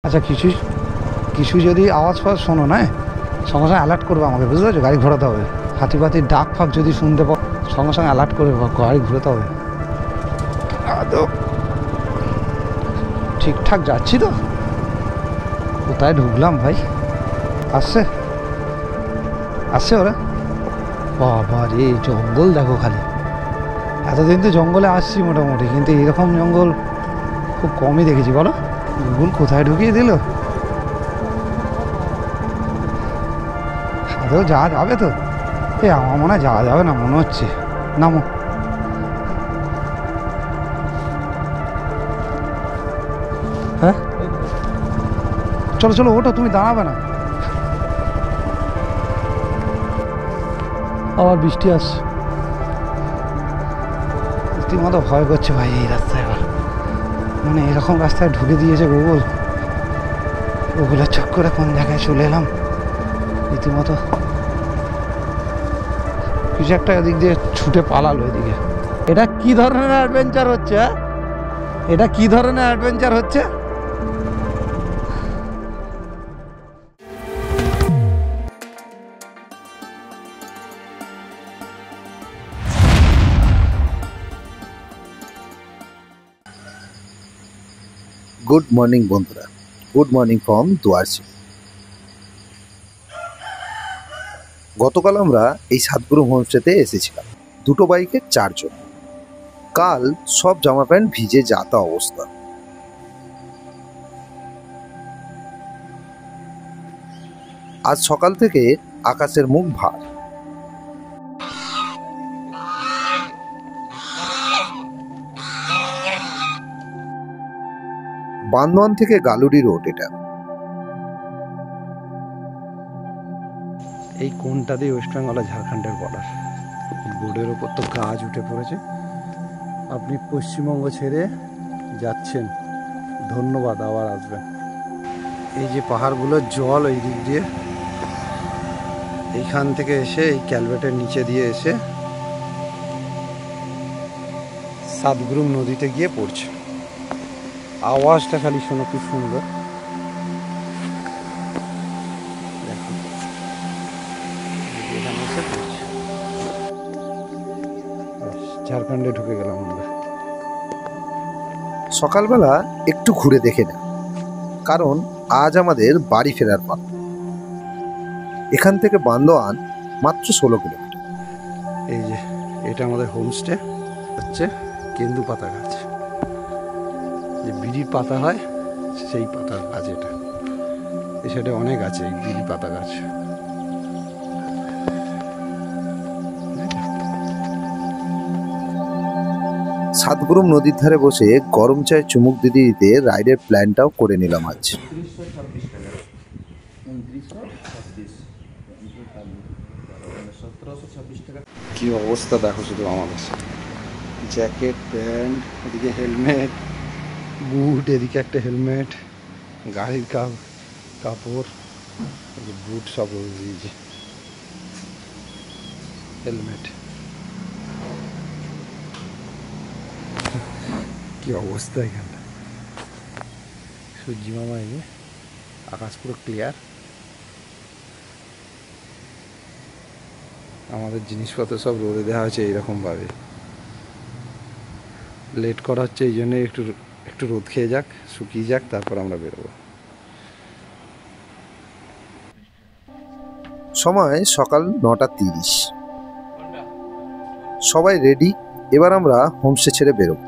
আচ্ছা, কিছু কিছু যদি আওয়াজ ফাওয়াজ শোনো না, সঙ্গে সঙ্গে অ্যালার্ট করবে আমাকে, বুঝতে পারছো? গাড়ি ঘোরাতে হবে। হাতি পাতির ডাক ফাঁক যদি শুনতে পাও, সঙ্গে সঙ্গে অ্যালার্ট করবে, গাড়ি ঘোরাতে হবে। আদৌ ঠিকঠাক যাচ্ছি তো? কোথায় ঢুকলাম ভাই? আসছে আসছে ওরা। বাবা রে, জঙ্গল দেখো খালি। এতদিন তো জঙ্গলে আসছি মোটামুটি, কিন্তু এরকম জঙ্গল খুব কমই দেখেছি। বলো, গুগল কোথায় ঢুকিয়ে দিল? আদৌ যাওয়া যাবে তো? আমার মনে হয় যাওয়া যাবে না মনে হচ্ছে। নামো। হ্যাঁ চলো চলো, ওটা তুমি দাঁড়াবে না। আবার বৃষ্টি আসছে, রীতিমতো ভয় করছে ভাই এই রাস্তায়। এবার মানে এরকম রাস্তায় ঢুকে দিয়েছে গুগল, ওগুলোর চক্করে কোন জায়গায় চলে এলাম রীতিমতো। কিছু একটা এদিক দিয়ে ছুটে পালালো এদিকে। এটা কি ধরনের অ্যাডভেঞ্চার হচ্ছে? এটা কি ধরনের অ্যাডভেঞ্চার হচ্ছে? গুড মর্নিং বন্ধুরা, গুড মর্নিং ফ্রম দুয়ারসি। গতকাল আমরা এই সাতগুরু হোমস্টেতে এসেছিলাম, দুটো বাইকে 4 জন। কাল সব জামা প্যান্ট ভিজে যাতা অবস্থা। আজ সকাল থেকে আকাশের মুখ ভার। বান্দোয়ান থেকে গালুড়ি রোড এটা। এই কোনটা দিয়ে ওয়েস্ট বেঙ্গল আর ঝাড়খণ্ডের বর্ডার। বোর্ডের ওপর তো গাছ উঠে পড়েছে। আপনি পশ্চিমবঙ্গ ছেড়ে যাচ্ছেন, ধন্যবাদ, আবার আসবেন। এই যে পাহাড়গুলোর জল ওই দিক দিয়ে, এইখান থেকে এসে এই ক্যালভেটের নিচে দিয়ে এসে সাতগুরুম নদীতে গিয়ে পড়ছে। আওয়াজটা খালি শোনো, কি সুন্দর। দেখো এখানে এসে পড়ছে। ঝাড়খণ্ডে ঢুকে গেলাম আমরা। সকালবেলা একটু ঘুরে দেখে না, কারণ আজ আমাদের বাড়ি ফেরার পালা। এখান থেকে বান্দোয়ান মাত্র 16 কিলোমিটার। এই যে এটা আমাদের হোমস্টে, হচ্ছে কেন্দু পাতা গাছ। যে বিড়ির পাতা হয় সেই পাতার গাছ এটা। এই সাইডে অনেক আছে এই বিড়ি পাতা গাছ। সাতগুরুম নদীর ধারে বসে গরম চায়ে চুমুক দিতে দিতে রাইডের প্ল্যানটাও করে নিলাম আজ। কি অবস্থা দেখো শুধু আমাদের। জ্যাকেট, প্যান্ট, এদিকে হেলমেট, বুট, এদিকে একটা হেলমেট, গাড়ির কাপড়, বুট সব দিয়েছে, হেলমেট। কি অবস্থা এখানটা। সূর্যি মামা, এই আকাশ পুরো ক্লিয়ার। আমাদের জিনিসপত্র সব রোদে দেওয়া হয়েছে এইরকমভাবে। লেট করা হচ্ছে এই জন্যে, একটু রোদ খেয়ে যাক, শুকিয়ে যাক, তারপর আমরা বেরোবো। সময় সকাল 9:30। সবাই রেডি, এবার আমরা হোমস্টে ছেড়ে বেরোব।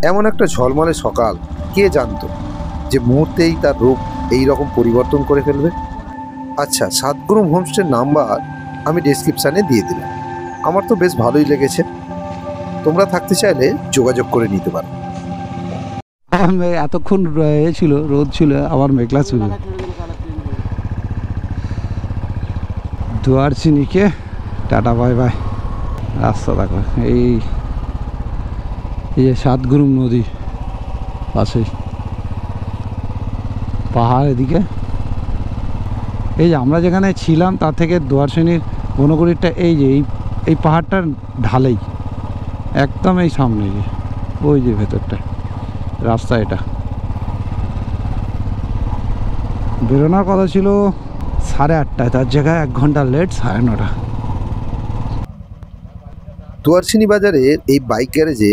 এমন একটা ঝলমলে সকাল, কে জানতো যে মুহূর্তেই তার রূপ এই রকম পরিবর্তন করে ফেলবে। আচ্ছা, সাতগুরুম হোমস্টের নাম্বার আমি ডেসক্রিপশানে দিয়ে দিলাম। আমার তো বেশ ভালোই লেগেছে, তোমরা থাকতে চাইলে যোগাযোগ করে নিতে পারো। এতক্ষণ ছিল, রোদ ছিল, আবার মেঘলা ছিল। দুয়ারচিনিকে টাটা বাই বাই। রাস্তা দেখো, এই যে সাতগুরুম নদী পাশেই, পাহাড় এদিকে। এই যে আমরা যেখানে ছিলাম তার থেকে দুয়ারচিনির বনগড়িরটা এই যে এই পাহাড়টার ঢালেই একদম এই সামনে, যে ওই যে ভেতরটা রাস্তা এটা। বেরোনোর কথা ছিল 8:30, তার জায়গায় 1 ঘন্টা লেট, 9:30। দুয়ারচিনি বাজারের এই বাইক গ্যারেজে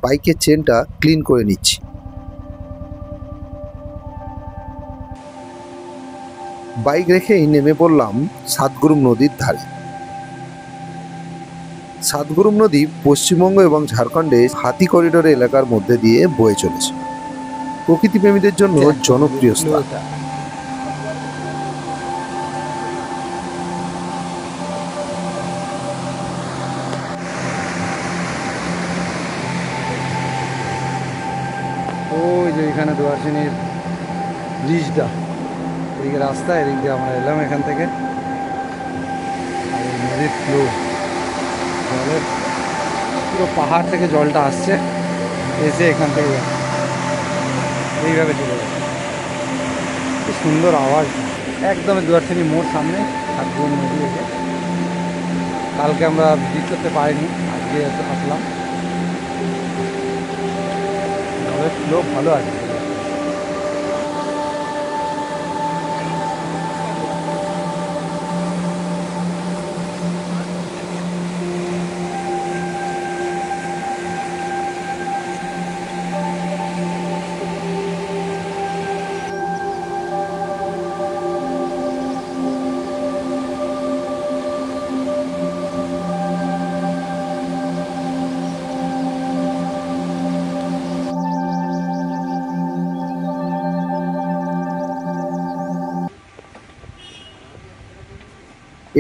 বাইকের চেনটা ক্লিন করে নিচ্ছি। বাইক রেখেই নেমে পড়লাম সাতগুরুম নদীর ধারে। সাতগুরুম নদী পশ্চিমবঙ্গ এবং ঝাড়খণ্ডে হাতি করিডোর এলাকার মধ্যে দিয়ে বয়ে চলেছে। প্রকৃতিপ্রেমীদের জন্য জনপ্রিয় স্থান। ওই যে এখানে দুয়ারচিনির ব্রিজটা, এদিকে রাস্তা, এদিক দিয়ে আমরা এলাম এখান থেকে। আর এই নদীর ফ্লো, জলের পুরো পাহাড় থেকে জলটা আসছে, এসে এখান থেকে এইভাবে চলে যাচ্ছে। কি সুন্দর আওয়াজ, একদম দুয়ারচিনি মোড় সামনে সাতগুরুম নদী এসে। কালকে আমরা ভিজিট করতে পারিনি, আজকে আসলাম। জলের ফ্লো ভালো আছে।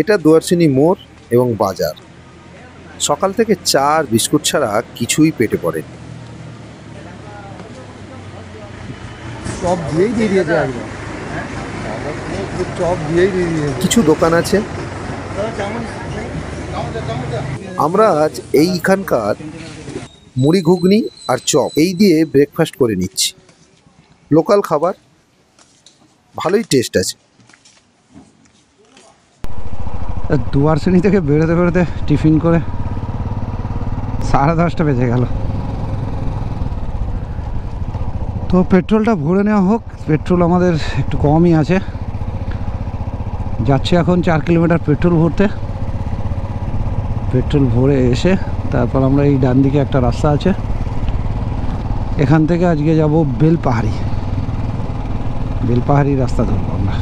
এটা দুয়ারচিনি মোড় এবং বাজার। সকাল থেকে চা আর বিস্কুট ছাড়া কিছুই পেটে পড়ে। চপ দিয়েই দিয়ে দিয়েছে একদম, চপ দিয়েই দিয়ে দিয়েছে। কিছু দোকান আছে। আমরা আজ এইখানকার মুড়ি ঘুগনি আর চপ এই দিয়ে ব্রেকফাস্ট করে নিচ্ছি। লোকাল খাবার, ভালোই টেস্ট আছে। দুয়ারচিনি থেকে বেরোতে বেরোতে টিফিন করে 10:30 বেজে গেল। তো পেট্রোলটা ভরে নেওয়া হোক। পেট্রোল আমাদের একটু কমই আছে। যাচ্ছে এখন 4 কিলোমিটার পেট্রোল ভরতে। পেট্রোল ভরে এসে তারপর আমরা এই ডান দিকে একটা রাস্তা আছে, এখান থেকে আজকে যাব বেলপাহাড়ি। বেলপাহাড়ি রাস্তা ধরবো আমরা।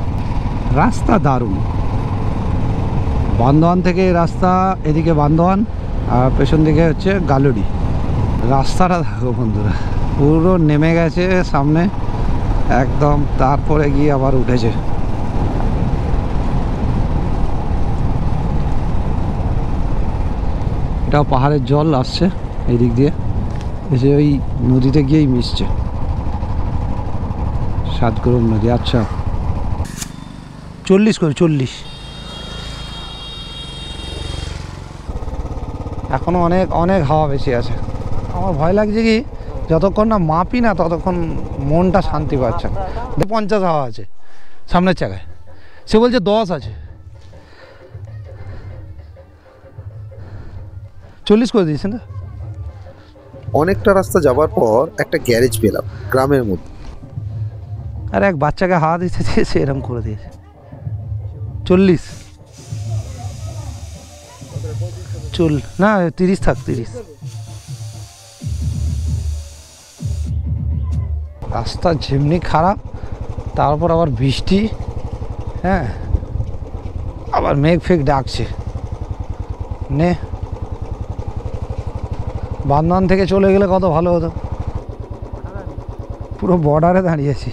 রাস্তা দারুণ। বান্দোয়ান থেকে রাস্তা, এদিকে বান্দোয়ান আর পেছন দিকে হচ্ছে গালুড়ি। রাস্তাটা দেখো বন্ধুরা, পুরো নেমে গেছে সামনে একদম, তারপরে গিয়ে আবার উঠেছে। এটাও পাহাড়ের জল আসছে এই দিক দিয়ে, এসে ওই নদীতে গিয়েই মিশছে, সাতগুরুম নদী। আচ্ছা 40 করে 40। এখনও অনেক অনেক হাওয়া বেশি আছে। আমার ভয় লাগছে কি, যতক্ষণ না মাপি না ততক্ষণ মনটা শান্তি পাচ্ছে না। 50 হাওয়া আছে সামনের চাকায়, সে বলছে 10 আছে। 40 করে দিয়েছে না। অনেকটা রাস্তা যাবার পর একটা গ্যারেজ পেলাম গ্রামের মধ্যে। আর এক বাচ্চাকে হাওয়া দিতে দিয়েছে, এরকম করে দিয়েছে। 40 চল না, 30 থাক, 30। রাস্তা যেমনি খারাপ, তারপর আবার বৃষ্টি, হ্যাঁ, আবার মেঘ ফেঘ ডাকছে। নে বান্দোয়ান থেকে চলে গেলে কত ভালো হতো। পুরো বর্ডারে দাঁড়িয়েছি,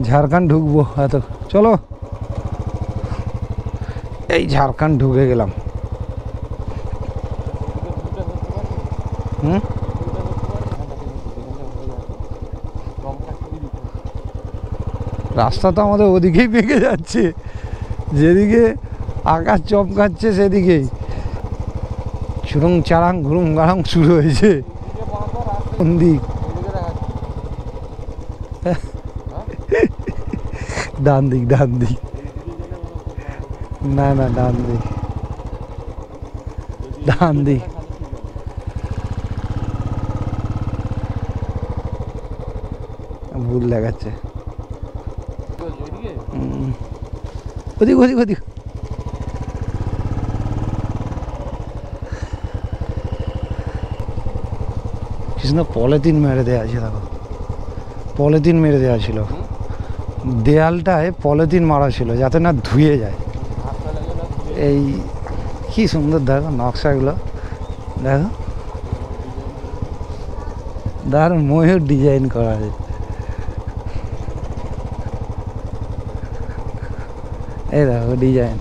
ঝাড়খণ্ড ঢুকবো এত। চলো, এই ঝাড়খণ্ড ঢুকে গেলাম। রাস্তা তো আমাদের ওদিকেই পেকে যাচ্ছে, যেদিকে আকাশ চমকাচ্ছে সেদিকেই চুরুং চারাং ঘুরুং গাড়াং শুরু হয়েছে। কোন দিক? ডান দিক, ডান দিক, না না ডান দিক, ডান দিক। ভুল দেখাচ্ছে। ওদিক ওদিক ওদিক। কৃষ্ণ পলিথিন মেরে দেওয়া আছে, দেখো পলিথিন মেরে দেওয়া ছিল, দেয়ালটায় পলিথিন মারা ছিল যাতে না ধুয়ে যায়। এই কি সুন্দর দেখো নকশাগুলো, দেখো দারুণ ময়ূর ডিজাইন করা আছে। এই দেখো ডিজাইন,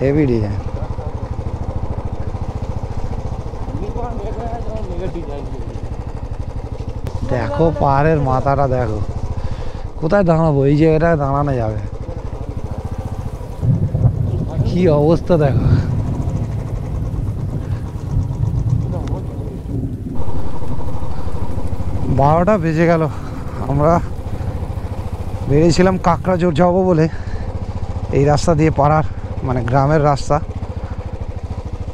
হেভি ডিজাইন। দেখো পাহাড়ের মাথাটা দেখো, কোথায় দাঁড়াবো, এই জায়গাটায় দাঁড়ানো যাবে, কি অবস্থা দেখো। 12টা বেজে গেল, আমরা বেরিয়েছিলাম কাকড়াঝোড় যাবো বলে, এই রাস্তা দিয়ে পাড়ার মানে গ্রামের রাস্তা,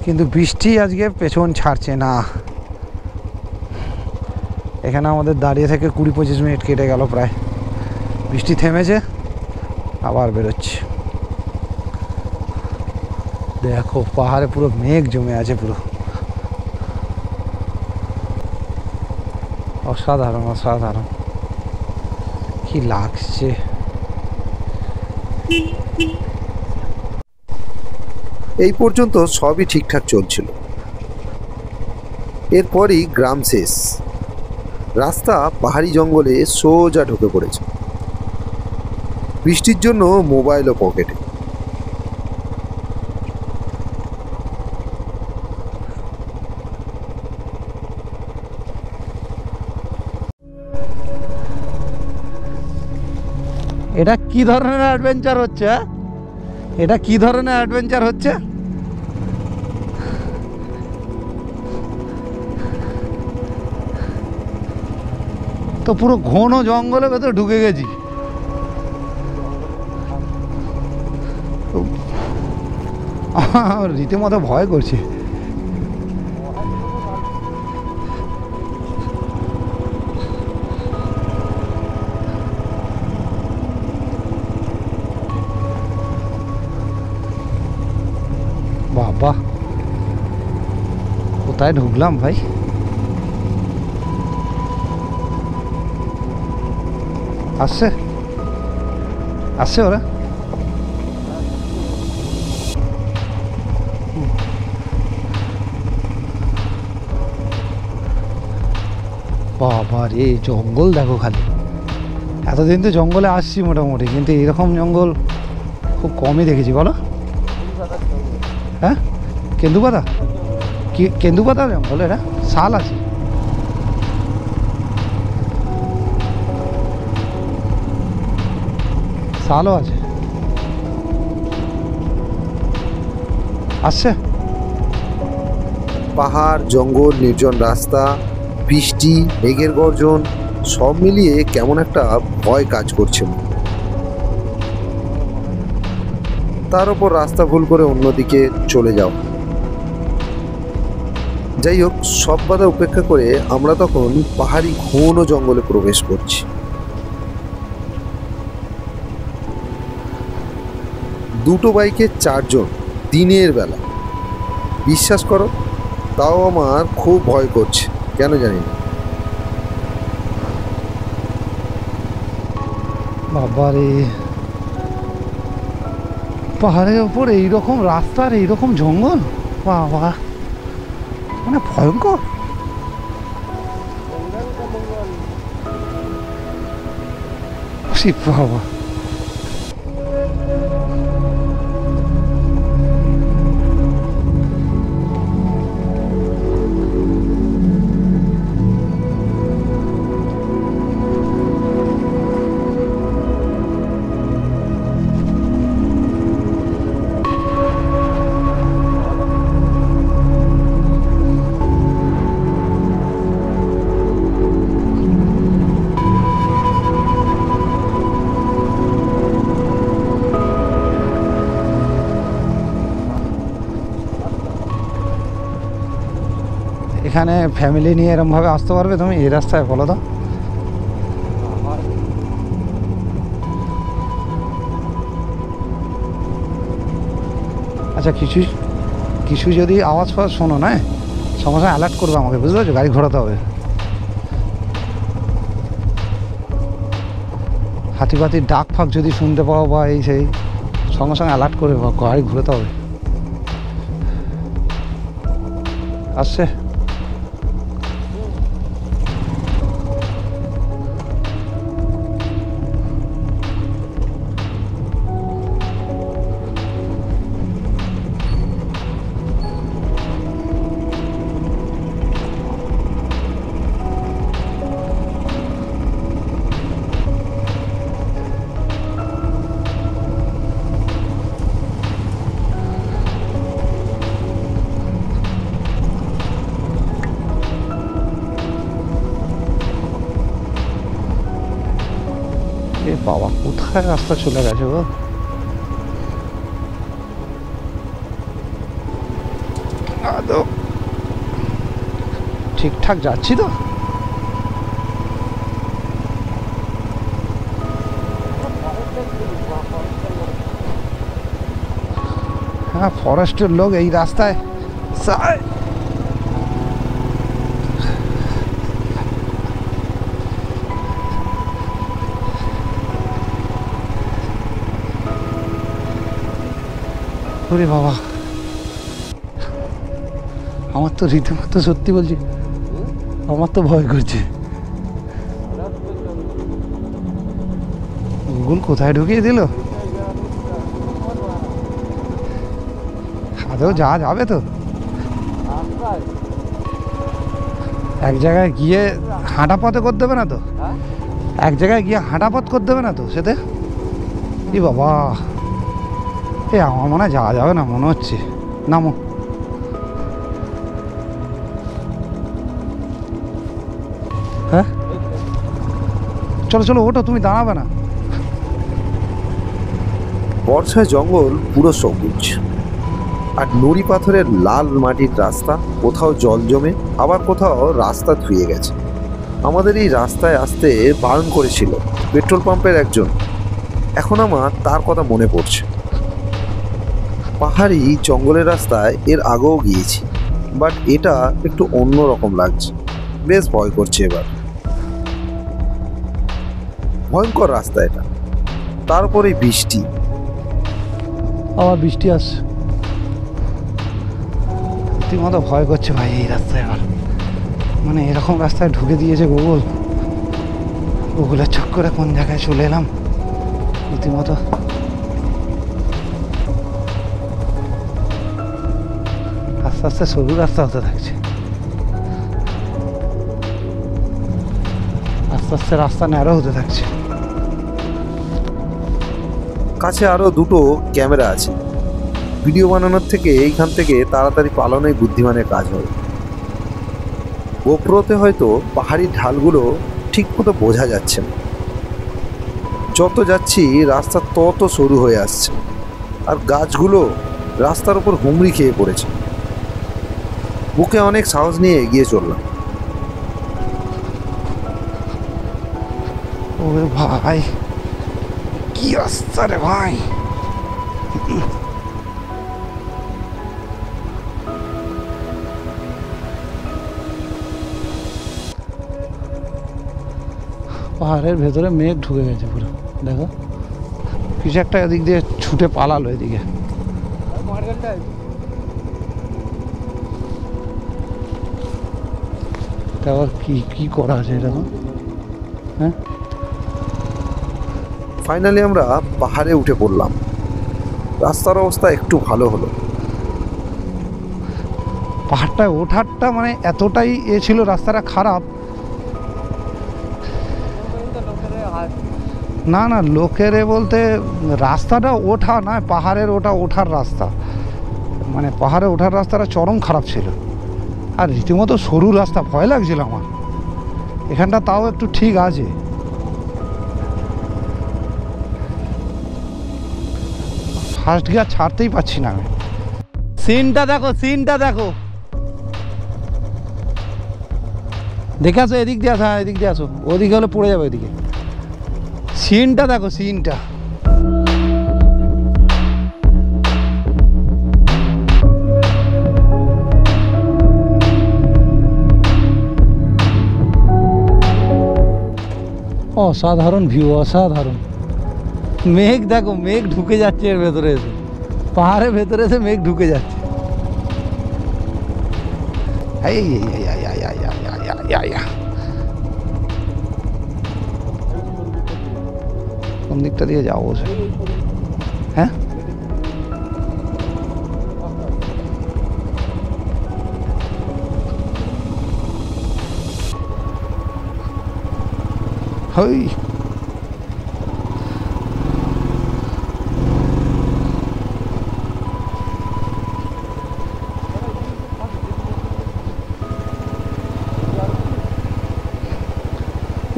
কিন্তু বৃষ্টি আজকে পেছন ছাড়ছে না। এখানে আমাদের দাঁড়িয়ে থেকে 20-25 মিনিট কেটে গেল প্রায়। বৃষ্টি থেমেছে, আবার বেরোচ্ছি। দেখো পাহাড়ে পুরো মেঘ জমে আছে, পুরো অসাধারণ অসাধারণ, কি লাগছে। এই পর্যন্ত সবই ঠিকঠাক চলছিল, এরপরই গ্রাম শেষ, রাস্তা পাহাড়ি জঙ্গলে সোজা ঢুকে পড়েছে। বৃষ্টির জন্য মোবাইলও পকেটে। এটা কি ধরনের অ্যাডভেঞ্চার হচ্ছে? এটা কি ধরনের অ্যাডভেঞ্চার হচ্ছে? তো পুরো ঘন জঙ্গলের ভেতর ঢুকে গেছি। রীতিমতো ভয় করছে। বাবা কোথায় ঢুকলাম ভাই? আসছে আসছে ওরা। বাবা রে জঙ্গল দেখো খালি। এতদিন তো জঙ্গলে আসছি মোটামুটি, কিন্তু এরকম জঙ্গল খুব কমই দেখেছি। বলো হ্যাঁ, কেন্দুপাতা? কি কেন্দুপাতা জঙ্গল? এটা শাল আছে। শালও আছে। আসছে পাহাড়, জঙ্গল, নির্জন রাস্তা, বৃষ্টি, মেঘের গর্জন, সব মিলিয়ে কেমন একটা ভয় কাজ করছে। তার উপর রাস্তা ভুল করে অন্যদিকে চলে যাও। যাই হোক, সব বাধা উপেক্ষা করে আমরা তখন পাহাড়ি ঘন জঙ্গলে প্রবেশ করছি। দুটো বাইকে 4 জন, দিনের বেলা। বিশ্বাস করো, তাও আমার খুব ভয় করছে, কেন জানি না। বাবারে, পাহাড়ের ওপর এইরকম রাস্তা আর এইরকম জঙ্গল, বাবা মানে ভয়ঙ্কর। বাবা এখানে ফ্যামিলি নিয়ে এরমভাবে আসতে পারবে তুমি এই রাস্তায়? বলো তো। আচ্ছা কিছু কিছু যদি আওয়াজ ফাওয়াজ শোনো না, সঙ্গে সঙ্গে অ্যালার্ট করবে আমাকে, বুঝতে পারছো? গাড়ি ঘোরাতে হবে। হাতি পাতির ডাক ফাঁক যদি শুনতে পাও বা এই সেই, সঙ্গে সঙ্গে অ্যালার্ট করে গাড়ি ঘুরাতে হবে। আসছে বাবা, কোথায় রাস্তা চলে গেছে গো? আদৌ ঠিকঠাক যাচ্ছি তো? হ্যাঁ, ফরেস্টের লোক এই রাস্তায় ওরে বাবা, আমার তো রীতিমতো, সত্যি বলছি আমার তো ভয় করছে। গুগল কোথায় ঢুকিয়ে দিল? আদৌ যাওয়া যাবে তো? এক জায়গায় গিয়ে হাঁটা পথে করতে দেবে না তো? এক জায়গায় গিয়ে হাঁটা পথ করতে দেবে না তো সেতে? কি বাবা, এ আমার মনে হয় যাওয়া যাবে না মনে হচ্ছে। নামো। হ্যাঁ চলো চলো, ওঠো, তুমি দাঁড়াবে না। বর্ষায় জঙ্গল পুরো সবুজ, আর নুড়ি পাথরের লাল মাটির রাস্তা, কোথাও জল জমে, আবার কোথাও রাস্তা ধুয়ে গেছে। আমাদের এই রাস্তায় আসতে বারণ করেছিল পেট্রোল পাম্পের একজন, এখন আমার তার কথা মনে পড়ছে। পাহাড়ি জঙ্গলের রাস্তায় এর আগেও গিয়েছি, বাট এটা একটু অন্য রকম লাগছে, বেশ ভয় করছে এবার। ভয়ঙ্কর রাস্তা এটা, তারপরে বৃষ্টি। আবার বৃষ্টি আসছে, রীতিমতো ভয় করছে ভাই এই রাস্তায়। আমার মানে এরকম রাস্তায় ঢুকে দিয়েছে গুগল, গুগলের চক্করে কোন জায়গায় চলে এলাম রীতিমতো। আস্তে আস্তে সরু রাস্তা হতে থাকছে, আস্তে আস্তে রাস্তা ন্যারো হতে থাকছে। কাছে আরো দুটো ক্যামেরা আছে, ভিডিও বানানোর থেকে এইখান থেকে তাড়াতাড়ি পালানোই বুদ্ধিমানের কাজ হবে। গোপ্রোতে হয়তো পাহাড়ি ঢালগুলো ঠিক মতো বোঝা যাচ্ছে না, যত যাচ্ছি রাস্তা তত সরু হয়ে আসছে, আর গাছগুলো রাস্তার উপর হুমড়ি খেয়ে পড়েছে। বুকে অনেক সাহস নিয়ে এগিয়ে চললাম। ওরে ভাই, কি রাস্তা রে ভাই! পাহাড়ের ভেতরে মেঘ ঢুকে গেছে পুরো, দেখো কিছু একটা এদিক দিয়ে ছুটে পালালো এদিকে। আবার কি কি করা আছে এটা তো? হ্যাঁ, ফাইনালি আমরা পাহাড়ে উঠে পড়লাম। রাস্তার অবস্থা একটু ভালো হলো। পাহাড়টায় ওঠারটা মানে এতটাই ছিল, রাস্তাটা খারাপ। না না, লোকেরে বলতে রাস্তাটা ওঠা নয়, পাহাড়ের ওঠার রাস্তা, মানে পাহাড়ে ওঠার রাস্তাটা চরম খারাপ ছিল, আর রীতিমতো সরু রাস্তা, ভয় লাগছিল আমার। এখানটা তাও একটু ঠিক আছে। ফার্স্ট গিয়ার ছাড়তেই পারছি না আমি। সিনটা দেখো, সিনটা দেখো, দেখে আসো, এদিক দিয়ে আসো, হ্যাঁ এদিক দিয়ে আসো, ওদিকে হলে পড়ে যাবে ওদিকে। সিনটা দেখো, সিনটা। অসাধারণ ভিউ, অসাধারণ। মেঘ দেখো, মেঘ ঢুকে যাচ্ছে এর ভেতরে এসে, পাহাড়ের ভেতরে এসে মেঘ ঢুকে যাচ্ছে। কোন দিকটা দিয়ে যাবো? হ্যাঁ, হই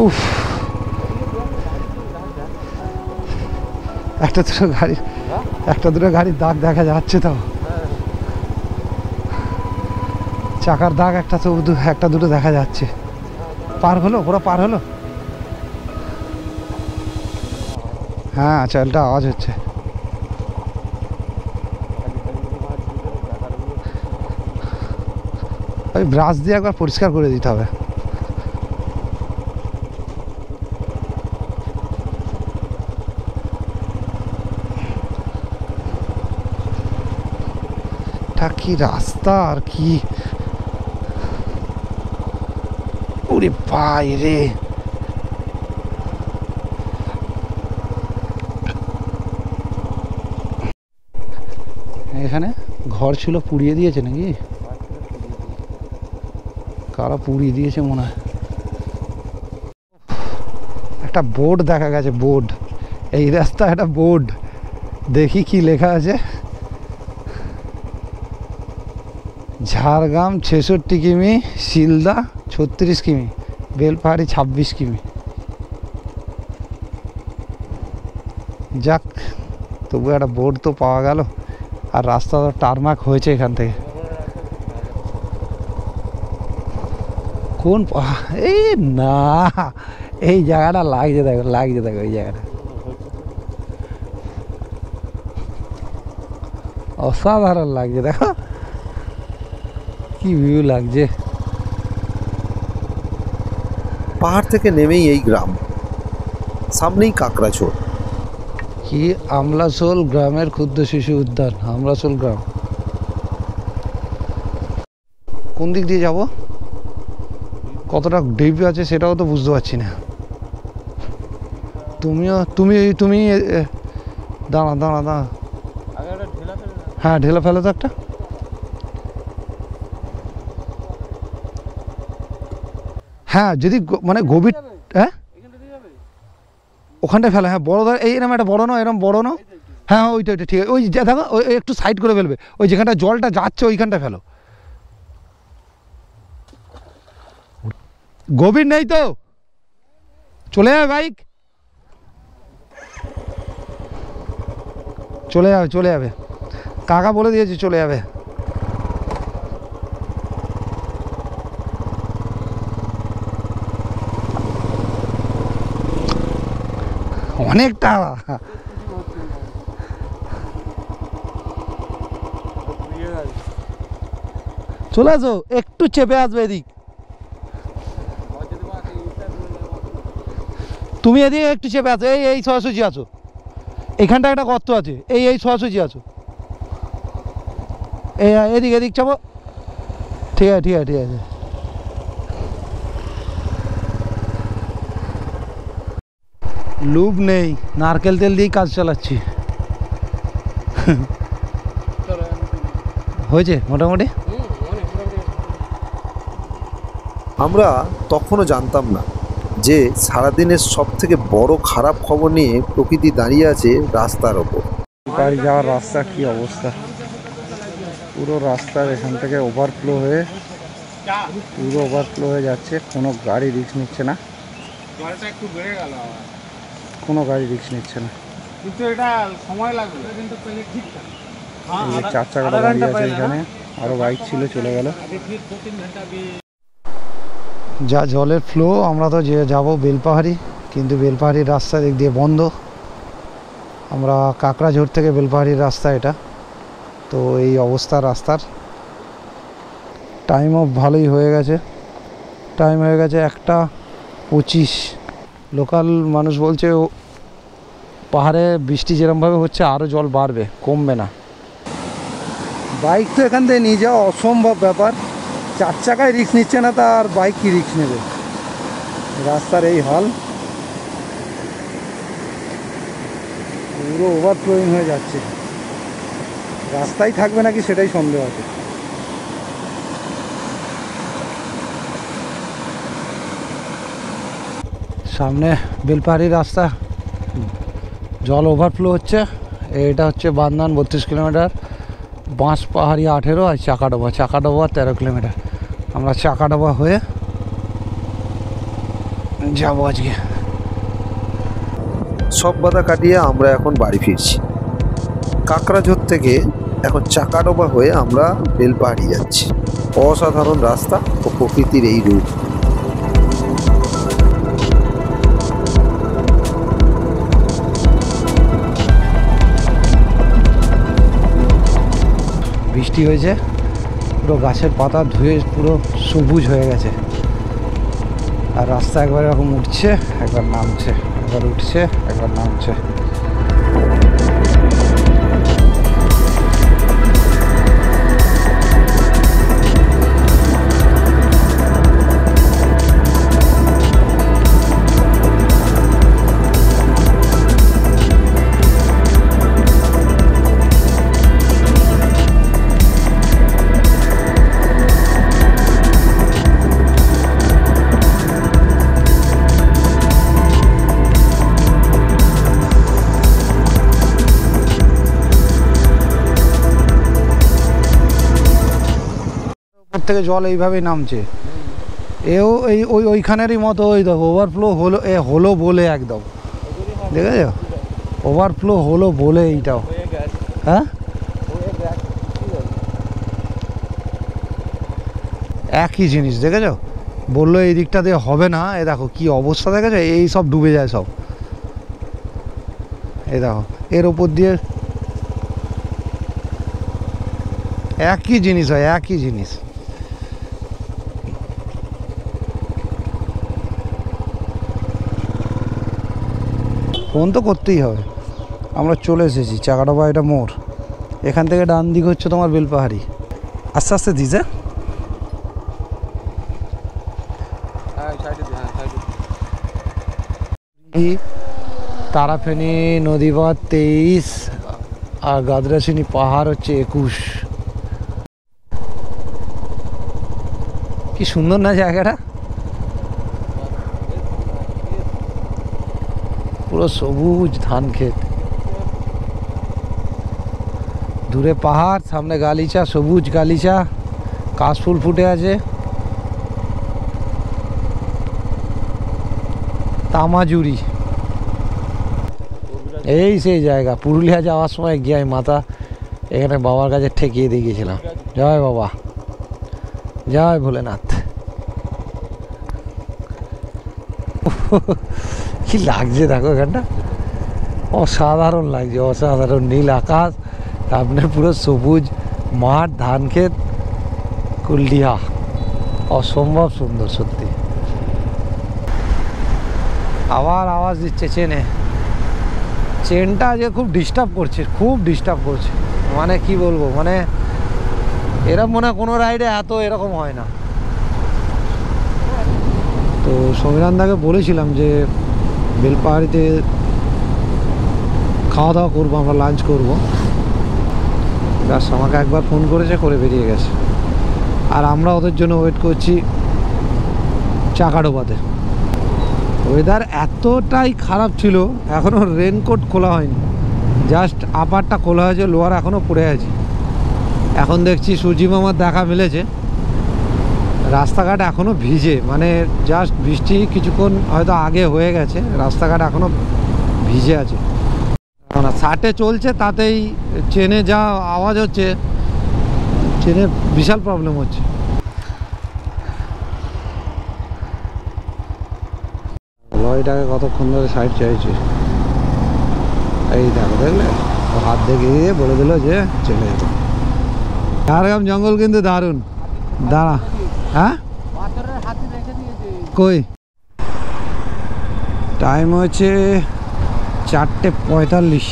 উফ, একটা দুটো গাড়ির দাগ দেখা যাচ্ছে তো, চাকার দাগ একটা দুটো দেখা যাচ্ছে। পার হলো, পুরো পার হলো। হ্যাঁ, চালটা আওয়াজ হচ্ছে। ওই ব্রাশ দিয়ে একবার পরিষ্কার করে দিতে হবে। কি রাস্তা আর কি, ওরে বাইরে। এখানে ঘর ছিল, পুড়িয়ে দিয়েছে নাকি? কারা পুড়িয়ে দিয়েছে মনে হয়। একটা বোর্ড দেখা গেছে, বোর্ড, এই রাস্তা একটা বোর্ড, দেখি কি লেখা আছে। ঝাড়গ্রাম 66 কিমি, শিলদা 36 কিমি, বেলপাহাড়ি 26 কিমি। যাক, তবু একটা বোর্ড তো পাওয়া গেল, আর রাস্তা তো টারমাক হয়েছে এখান থেকে। কোন এই না, এই জায়গাটা লাগছে দেখো, এই জায়গাটা অসাধারণ লাগছে, দেখো কি ভিউ লাগছে। পাহাড় থেকে নেমেই এই গ্রাম, সামনেই কাকড়াঝোড়। কি আমলাশোল গ্রামের ক্ষুদ্র শিশু উদ্যান, আমলাশোল গ্রাম। কোন দিক দিয়ে যাব, কতটা ডিপ আছে সেটাও তো বুঝতে পারছি না। তুমি দাঁড়া। হ্যাঁ, ঢেলা ফেলে তো একটা। হ্যাঁ, যদি মানে গভীর, হ্যাঁ ওখানটায় ফেলে। হ্যাঁ, বড় ধর, এইরকম একটা বড় নয়, এরকম বড় নয়। হ্যাঁ, ওইটা ঠিক আছে। ওই দেখো, ওই একটু সাইড করে ফেলবে, ওই যেখানটা জলটা যাচ্ছে ওইখানটা ফেলো। গভীর নেই তো, চলে যাবে বাইক, চলে যাবে। কাকা বলে দিয়েছে চলে যাবে। অনেকটা চলে আসো, একটু চেপে আসবে এদিক। তুমি এদিকে একটু চেপে আসো, এই সোজাসুজি আছো, এখানটা একটা গর্ত আছে, এই সোজাসুজি আছো, এদিক চাপো। ঠিক আছে। লুব নেই, নারকেল তেল দিয়েই কাজ চালাচ্ছি। হয়েছে মোটামুটি। আমরা তখনও জানতাম না যে সারাদিনের সব থেকে বড় খারাপ খবর নিয়ে প্রকৃতি দাঁড়িয়ে আছে রাস্তার ওপর। বাড়ি যাওয়ার রাস্তা কি অবস্থা, পুরো রাস্তার এখান থেকে ওভারফ্লো হয়ে যাচ্ছে। কোনো গাড়ি রিস্ক নিচ্ছে না, কিন্তু এটা সময় লাগবে, কিন্তু ঠিকঠাক। এই যে 4 চাকাটা দাঁড়িয়ে আছে এখানে, আরও বাইক ছিল চলে গেল। যা জলের ফ্লো, আমরা তো যাবো বেলপাহাড়ি, কিন্তু বেলপাহাড়ির রাস্তা দিক দিয়ে বন্ধ। আমরা কাকড়াঝোড় থেকে বেলপাহাড়ির রাস্তা এটা, তো এই অবস্থা রাস্তার। টাইমও ভালোই হয়ে গেছে, টাইম হয়ে গেছে 1:25। লোকাল মানুষ বলছে পাহাড়ে বৃষ্টি যেরকমভাবে হচ্ছে আরও জল বাড়বে, কমবে না। বাইক তো এখান থেকে নিয়ে যাওয়া অসম্ভব ব্যাপার। 4 চাকায় রিস্ক নিচ্ছে না, তার বাইক কি রিস্ক নেবে। রাস্তার এই হাল, পুরো ওভারফ্লোয়িং হয়ে যাচ্ছে। রাস্তাই থাকবে নাকি সেটাই সন্দেহ আছে। সামনে বেলপাহাড়ি রাস্তা, জল ওভারফ্লো হচ্ছে। এটা হচ্ছে বান্দন 32 কিলোমিটার, বাঁশপাহাড়ি 18 আর চাকাডোবা 13 কিলোমিটার। আমরা চাকাডোবা হয়ে যাবো আজকে। সব বাধা কাটিয়ে আমরা এখন বাড়ি ফিরছি। কাকড়াঝোর থেকে এখন চাকাডোবা হয়ে আমরা বেলপাহাড়ি যাচ্ছি। অসাধারণ রাস্তা ও প্রকৃতির এই রূপ। বৃষ্টি হয়েছে, পুরো গাছের পাতা ধুয়ে পুরো সবুজ হয়ে গেছে। আর রাস্তা একবার এরকম উঠছে, একবার নামছে, একবার উঠছে, একবার নামছে। থেকে জল এইভাবেই নামছে। এও ওইখানেরই মতো, ওই দেখো ওভারফ্লো হলো বলে একদম দেখেছ, ওভারফ্লো হলো বলে এইটাও। হ্যাঁ, একই জিনিস দেখেছ। বললো এই দিকটা দিয়ে হবে না, এ দেখো কি অবস্থা দেখেছো, এই সব ডুবে যায় সব। এই দেখো এর ওপর দিয়ে একই জিনিস হয়, একই জিনিস। ফোন তো করতেই হবে। আমরা চলে এসেছি চাকাডোবা, এটা মোড়। এখান থেকে ডান দিক হচ্ছে তোমার বেলপাহাড়ি। আস্তে আস্তে দিছে তারাফেনী নদীবাদ 23 আর গাদরাসিনী পাহাড় হচ্ছে 21। কি সুন্দর না জায়গাটা, পুরো সবুজ ধান ক্ষেত, দূরে পাহাড়, সামনে গালিচা, সবুজ গালিচা, কাশফুল ফুটে আছে। তামাজুরি এই সেই জায়গা। পুরুলিয়া যাওয়ার সময় গিয়ে আমি মাথা এখানে বাবার কাছে ঠেকিয়ে দিয়ে গেছিলাম। জয় বাবা, জয় ভোলেনাথ। কি লাগছে দেখো এখানটা, অসাধারণ লাগছে, অসাধারণ। নীল আকাশ, সামনে পুরো সবুজ মাঠ, ধান ক্ষেত, কুলডিহা, অসম্ভব সুন্দর সত্যি। আবার আওয়াজ দিচ্ছে চেনে, চেনটা যে খুব ডিস্টার্ব করছে, খুব ডিস্টার্ব করছে। মানে কি বলবো, মানে এরকম মনে হয় কোনো রাইডে এত এরকম হয় না। তো সমীরণদাকে বলেছিলাম যে বেলপাহাড়িতে খাওয়া দাওয়া করবো, আমরা লাঞ্চ করবো। ব্যাস আমাকে একবার ফোন করেছে, করে বেরিয়ে গেছে। আর আমরা ওদের জন্য ওয়েট করছি চাকাডোবাতে। ওয়েদার এতটাই খারাপ ছিল, এখনও রেনকোট খোলা হয়নি, জাস্ট আপারটা খোলা হয়েছে, লোয়ার এখনও পড়ে আছে। এখন দেখছি সূর্যি মামার দেখা মিলেছে। রাস্তাঘাট এখনও ভিজে, মানে জাস্ট বৃষ্টি কিছুক্ষণ হয়তো আগে হয়ে গেছে, রাস্তাঘাট এখনও ভিজে আছে। না 60-এ চলছে, তাতেই চেনে যা আওয়াজ হচ্ছে, চেনের বিশাল প্রবলেম হচ্ছে। লরিটাকে কতক্ষণ ধরে সাইড চাইছে, এই দেখো, দেখলে হাত দেখে দিয়ে বলে দিল যে চলে যেত। ঝাড়গ্রাম জঙ্গল কিন্তু দারুণ। দাঁড়া, হ্যাঁ কই টাইম হচ্ছে 4:45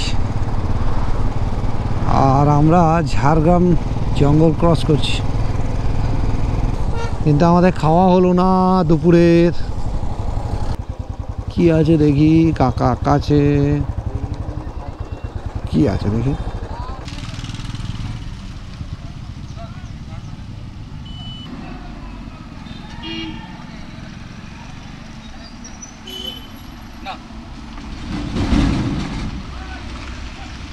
আর আমরা ঝাড়গ্রাম জঙ্গল ক্রস করছি, কিন্তু আমাদের খাওয়া হলো না দুপুরের। কি আছে দেখি, কাকা কাছে কি আছে দেখি।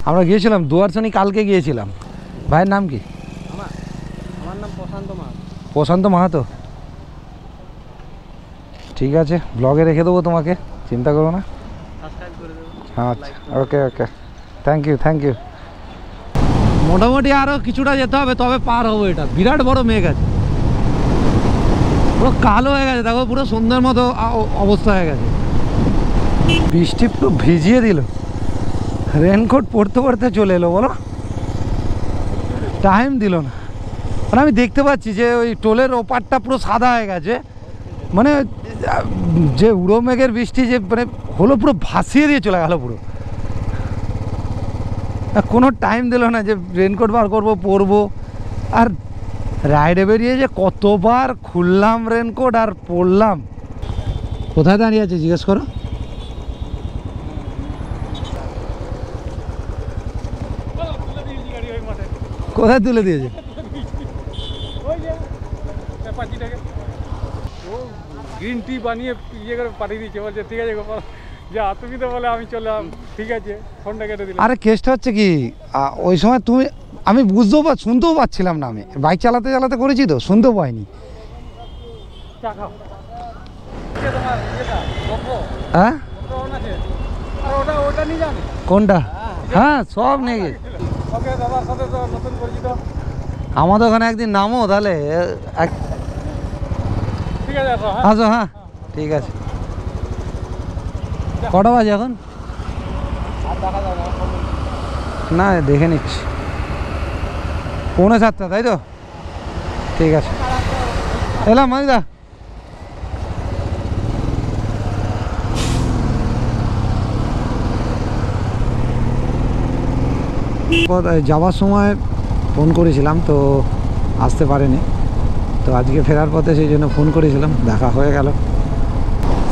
আমরা গিয়েছিলাম দুয়ারছনি, কালকে গিয়েছিলাম। ভাইয়ের নাম কি? আমার নাম প্রশান্ত মাহাতো। প্রশান্ত মাহাতো, ঠিক আছে, ব্লগে রেখে দেবো তোমাকে, চিন্তা করো না। সাবস্ক্রাইব করে দেবো। আচ্ছা, ওকে ওকে, থ্যাংক ইউ থ্যাংক ইউ। মোটামুটি আরও কিছুটা যেতে হবে, তবে পার হবো। এটা বিরাট বড় মেঘ আছে, পুরো কালো হয়ে গেছে, দেখো পুরো সন্ধ্যার মতো অবস্থা হয়ে গেছে। বৃষ্টি পুরো ভিজিয়ে দিল, রেনকোট পরতে পরতে চলে এলো, বলো টাইম দিল না। মানে আমি দেখতে পাচ্ছি যে ওই টোলের ওপারটা পুরো সাদা হয়ে গেছে, মানে যে উড়ো মেঘের বৃষ্টি যে মানে হলো, পুরো ভাসিয়ে দিয়ে চলে গেল পুরো। কোনো টাইম দিল না যে রেনকোট বার করবো, পরবো। আর রাইডে বেরিয়ে যে কতবার খুললাম রেনকোট আর পরলাম। কোথায় দাঁড়িয়ে আছে জিজ্ঞেস করো। কোথায় তুলে দিয়েছে? ও গ্রিন টি বানিয়ে ইয়ে করে পাঠিয়ে দিয়েছে, বলছে ঠিক আছে গোপাল যা, তুমি তো বলে আমি চললাম, ঠিক আছে, ফোনটা কেটে দিলাম। আরে কেসটা হচ্ছে কি, ওই সময় আমি বুঝতেও শুনতেও পাচ্ছিলাম না। আমি বাইক চালাতে চালাতে করেছি তো, শুনতেও পাইনি। চা খাও। তোমার ইয়েটা গপ্পো, হ্যাঁ গপ্পো আছে, আর ওটা নিয়ে যান। কোনটা? হ্যাঁ সব নিয়ে গেছি। ওকে, দাদার সাথে তো নতুন পরিচিত। আমাদের ওখানে একদিন নামো তাহলে। ঠিক আছে, আসো। হ্যাঁ, আসো, হ্যাঁ ঠিক আছে। কটা বাজে এখন? আর দেখা যাবে না, দেখে নিচ্ছি, 6:45, তাই তো? ঠিক আছে, এলাম মানিদা। যাওয়ার সময় ফোন করেছিলাম তো আসতে পারেনি, তো আজকে ফেরার পথে সেই জন্য ফোন করেছিলাম, দেখা হয়ে গেল।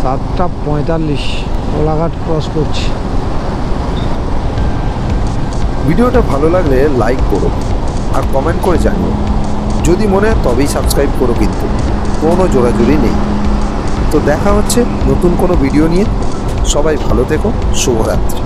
7:45 কোলাঘাট ক্রস করছি। ভিডিওটা ভালো লাগলে লাইক করো আর কমেন্ট করে জানিও। যদি মনে হয় তবেই সাবস্ক্রাইব করো, কিন্তু কোনো জোরাজুরি নেই। তো দেখা হচ্ছে নতুন কোনো ভিডিও নিয়ে। সবাই ভালো থেকো, শুভরাত্রি।